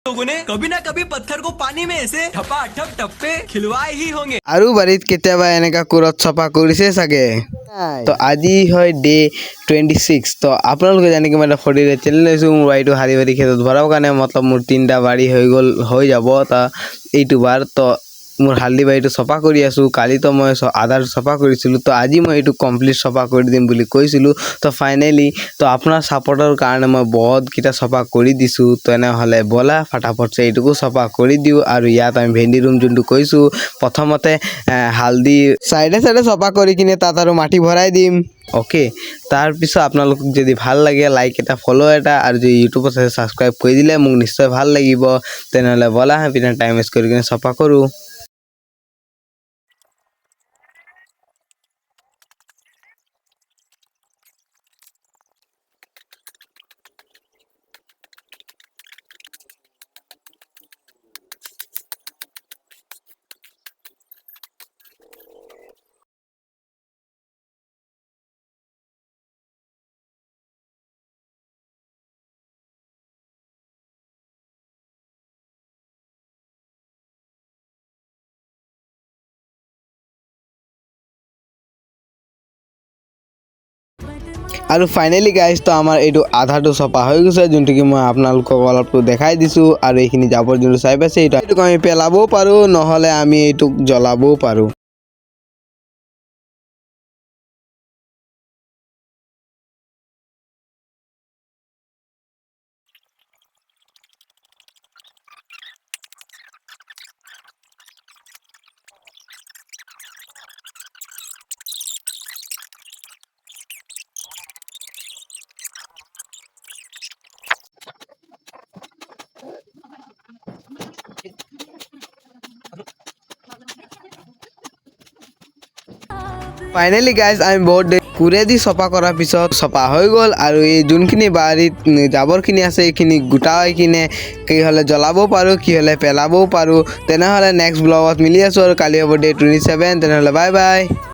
लोगों ने कभी ना कभी पत्थर को पानी में ऐसे ठपाठप टप्पे खिलवाए ही होंगे। আৰু বাৰীত কেতিয়াবা এনেকা কোৰত চফা কৰিছে চাগে তো আজি হয় ডে 26 তো আপোনালোকে জানি কি মই খৰিৰে চেলি লৈছোঁ মোৰ বাৰীটো হাৰি বাৰী খেতত ভৰাৰ কাৰণে মতলব মোৰ 3টা বাৰী হৈ যাব তা এইটো বাৰ তো মোৰ হালদি বাৰীটো চফা কৰি আছো কালি তো মই আধাৰ চফা কৰিছিলোঁ তো আজি মই এইটো কমপ্লিট চফা কৰি দিম বুলি কৈছিলোঁ তো ফাইনেলি তো আপোনাৰ সাপোৰ্টৰ কাৰণে মই বহুত কিটা চফা কৰি দিছোঁ তো এনেহ'লে বলা ফটাফট এইটোকো চফা কৰি দিওঁ আৰু ইয়াত আমি ভেন্দি ৰুম যোনটো কৈছোঁ প্ৰথমতে হালদি সাইডে সাইডে চফা কৰি কিনে তাত আৰু মাটি ভৰাই দিম ওকে তাৰপিছত আপোনালোকক যদি ভাল লাগে লাইক এটা ফলো এটা আৰু যদি ইউটিউবত আছে সাবস্ক্ৰাইব কৰি দিলে মোক নিশ্চয় ভাল লাগিব তেনেহ'লে বলা বিনা টাইম ৱেষ্ট কৰি কিনে চফা কৰোঁ আৰু ফাইনেলি গাইজ তো আমাৰ এইটো আধাটো চফা হৈ গৈছে যোনটো কি মই আপোনালোকক অলপটো দেখাই দিছোঁ আৰু এইখিনি জাবৰ যোনটো চাই পাইছে এইটোক আমি পেলাবও পাৰোঁ নহ'লে আমি এইটোক জ্বলাবও পাৰোঁ ফাইনেলি গাইজ আমি বহুত কুৰেদি চফা কৰাৰ পিছত চফা হৈ গ'ল আৰু এই যোনখিনি বাৰীত জাবৰখিনি আছে এইখিনি গোটাই কিনে কি হ'লে জ্বলাবও পাৰোঁ কি হ'লে পেলাবও পাৰোঁ তেনেহ'লে নেক্সট ব্লগত মিলি আছোঁ আৰু কালি হ'ব ডে 27 তেনেহ'লে বাই বাই